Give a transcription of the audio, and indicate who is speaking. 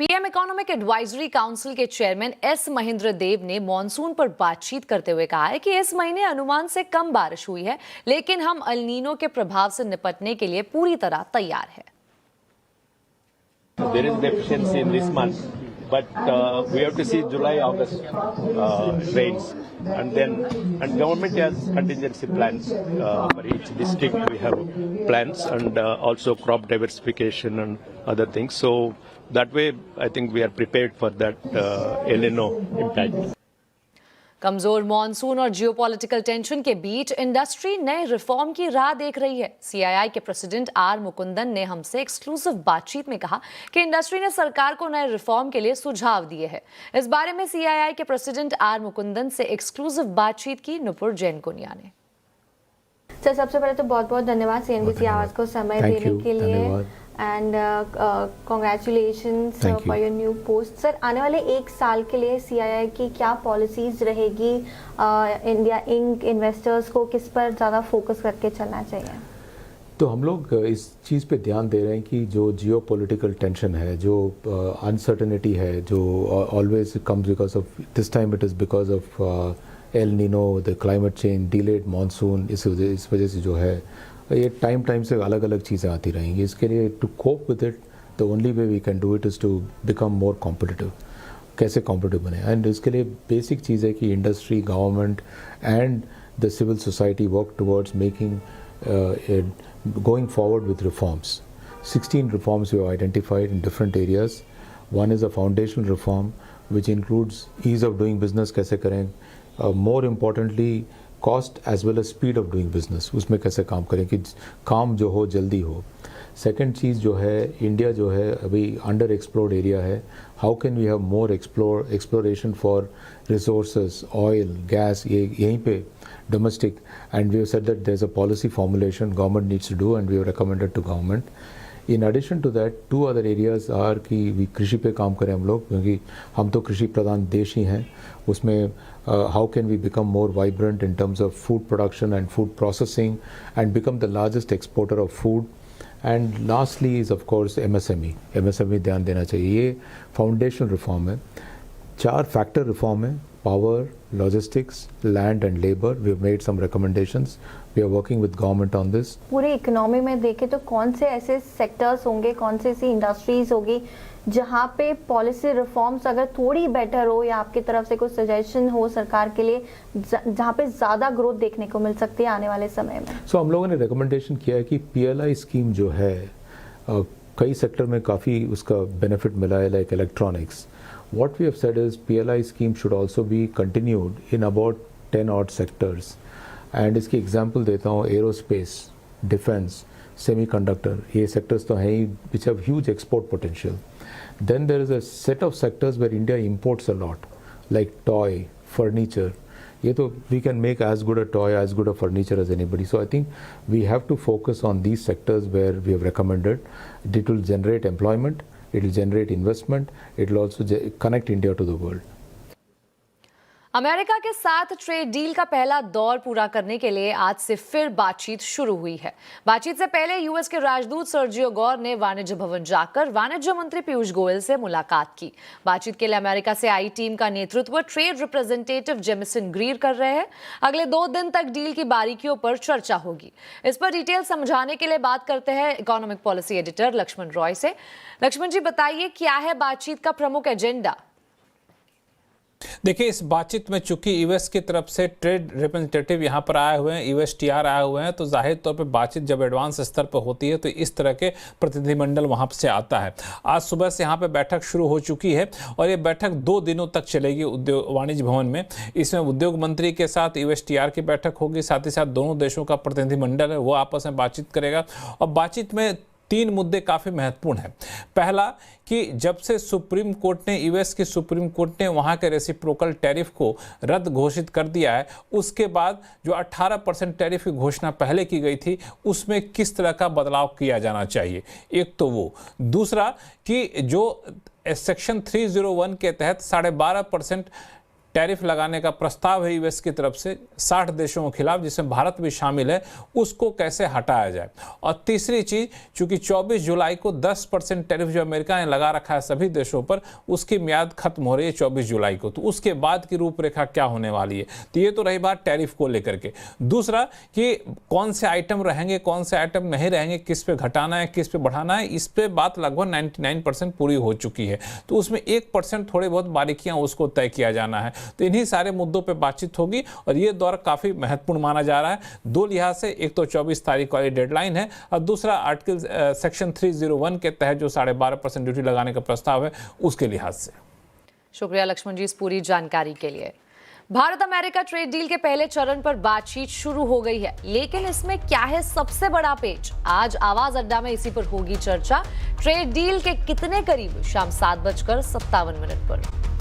Speaker 1: PM economic advisory council के chairman S Mahendra देव ने monsoon पर बातचीत करते हुए कहा है कि इस महीने अनुमान से कम बारिश हुई है, लेकिन हम अल नीनो के प्रभाव से निपटने के लिए पूरी तरह तैयार हैं।
Speaker 2: There is deficiency in this month, but we have to see July, August rains, and government has contingency plans for each district. We have plans and also crop diversification and other things. So that way, I think we are prepared for that El Nino impact.
Speaker 1: कमजोर monsoon और geopolitical tension के बीच industry नए reform की राह देख रही है। CII के प्रेसिडेंट आर मुकुंदन ने हमसे एक्सक्लूसिव बातचीत में कहा कि इंडस्ट्री ने सरकार को नए रिफॉर्म के लिए सुझाव दिए हैं। इस बारे में सीआईआई के प्रेसिडेंट आर मुकुंदन से एक्सक्लूसिव बातचीत की नुपुर जैन कुनिया ने।
Speaker 3: सर, सबसे पहले तो बहुत बहुत धन्यवाद सीएनबीसी आवाज को समय देने के लिए and congratulations for your new post. Sir, आने वाले एक साल के लिए सीआईआई की क्या पॉलिसीज रहेगी? इंडिया इंक इन्वेस्टर्स को किस पर ज़्यादा फोकस करके चलना चाहिए?
Speaker 4: तो हम लोग इस चीज़ पे ध्यान दे रहे हैं कि जो जियो पॉलिटिकल टेंशन है, जो अनसर्टेनिटी है, जो always comes because of this time it is because of El Nino, the climate change, delayed monsoon, इस वजह से जो है ये टाइम से अलग अलग चीज़ें आती रहेंगी। इसके लिए to cope with it the only way we can do it is to become more competitive. कैसे कॉम्पिटिटिव बने, एंड इसके लिए बेसिक चीज़ है कि industry, government and the civil society work towards making going forward with reforms. 16 reforms we have identified in different areas. One is a foundational reform which includes ease of doing business, कैसे करें, more importantly cost as well as speed of doing business, उसमें कैसे काम करें कि काम जो हो जल्दी हो। सेकेंड चीज़ जो है, इंडिया जो है अभी अंडर एक्सप्लोर्ड एरिया है, how can we have more exploration for resources, oil, gas, ये यहीं पे domestic, and we have said that there's a policy formulation government needs to do and we have recommended to government. In addition to that, two other areas are कि we कृषि पे काम करें हम लोग, क्योंकि हम तो कृषि प्रधान देश ही हैं। उसमें how can we become more vibrant in terms of food production and food processing and become the largest exporter of food. And lastly is of course MSME ध्यान देना चाहिए। ये फाउंडेशनल रिफॉर्म है, 4 फैक्टर रिफॉर्म है, power, logistics, land and labor. We have made some recommendations. We are working with government on this.
Speaker 3: पूरी economy में देखें तो कौन से ऐसे सेक्टर्स होंगे, कौन से ऐसी इंडस्ट्रीज होगी जहां पे पॉलिसी रिफॉर्म्स अगर थोड़ी बेटर हो, या आपकी तरफ से कोई सजेशन हो सरकार के लिए जहां पे ज्यादा ग्रोथ देखने को मिल सकती है आने वाले समय में?
Speaker 4: So हम लोगों ने रिकमेंडेशन किया है कि PLI स्कीम जो है कई सेक्टर में काफ़ी उसका बेनिफिट मिला है, like electronics. What we have said is PLI scheme should also be continued in about 10 odd sectors. And इसकी एग्जांपल देता हूँ, एरोस्पेस, डिफेंस, सेमीकंडक्टर, ये सेक्टर्स तो हैं ही which have huge export potential. Then there is a set of sectors where India imports a lot, like toy, furniture. ये तो we can make as good a toy, as good a furniture as anybody. So I think we have to focus on these sectors where we have recommended. It will generate employment. It will generate investment. It will also connect India to the world.
Speaker 1: America के साथ trade deal का पहला दौर पूरा करने के लिए आज से फिर बातचीत शुरू हुई है। बातचीत से पहले यूएस के राजदूत सर्जियो गौर ने वाणिज्य भवन जाकर वाणिज्य मंत्री पीयूष गोयल से मुलाकात की। बातचीत के लिए अमेरिका से आई टीम का नेतृत्व ट्रेड रिप्रेजेंटेटिव जेमिसन ग्रीर कर रहे हैं। अगले 2 दिन तक डील की बारीकियों पर चर्चा होगी। इस पर डिटेल समझाने के लिए बात करते हैं economic policy editor Laxman Roy से। लक्ष्मण जी, बताइए क्या है बातचीत का प्रमुख एजेंडा?
Speaker 5: देखिए, इस बातचीत में चूंकि यूएस की तरफ से ट्रेड रिप्रेजेंटेटिव यहाँ पर आए हुए हैं, यूएसटीआर आए हुए हैं, तो जाहिर तौर पे बातचीत जब एडवांस स्तर पर होती है तो इस तरह के प्रतिनिधिमंडल वहाँ से आता है। आज सुबह से यहाँ पे बैठक शुरू हो चुकी है और ये बैठक 2 दिनों तक चलेगी वाणिज्य भवन में। इसमें उद्योग मंत्री के साथ यूएसटीआर की बैठक होगी, साथ ही साथ दोनों देशों का प्रतिनिधिमंडल है वो आपस में बातचीत करेगा। और बातचीत में 3 मुद्दे काफ़ी महत्वपूर्ण हैं। पहला कि जब से सुप्रीम कोर्ट ने, यूएस की सुप्रीम कोर्ट ने वहाँ के रेसिप्रोकल टैरिफ को रद्द घोषित कर दिया है, उसके बाद जो 18% टैरिफ की घोषणा पहले की गई थी उसमें किस तरह का बदलाव किया जाना चाहिए, एक तो वो। दूसरा कि जो सेक्शन 301 के तहत 12.5% टैरिफ लगाने का प्रस्ताव है यूएस की तरफ से 60 देशों के खिलाफ, जिसमें भारत भी शामिल है, उसको कैसे हटाया जाए। और तीसरी चीज, चूंकि 24 जुलाई को 10% टैरिफ जो अमेरिका ने लगा रखा है सभी देशों पर, उसकी म्याद खत्म हो रही है 24 जुलाई को, तो उसके बाद की रूपरेखा क्या होने वाली है। तो ये तो रही बात टैरिफ को लेकर के। दूसरा कि कौन से आइटम रहेंगे, कौन से आइटम नहीं रहेंगे, किस पे घटाना है, किस पे बढ़ाना है, इस पे बात लगभग 99% पूरी हो चुकी है। तो उसमें 1% थोड़ी बहुत बारीकियां उसको तय किया जाना है। तो इन्हीं सारे मुद्दों पे बातचीत होगी और ये दौर काफी महत्वपूर्ण माना जा रहा है दो लिहाज से। एक तो 24 तारीख वाली डेडलाइन है और दूसरा आर्टिकल सेक्शन 301 के तहत जो 12.5% ड्यूटी लगाने का प्रस्ताव है उसके लिहाज से।
Speaker 1: शुक्रिया लक्ष्मण जी इस पूरी जानकारी के लिए। भारत अमेरिका ट्रेड डील के पहले चरण पर बातचीत शुरू हो गई है, लेकिन इसमें क्या है सबसे बड़ा पेच? आज आवाज अड्डा में इसी पर होगी चर्चा। ट्रेड डील के कितने करीब? शाम 7:57 पर।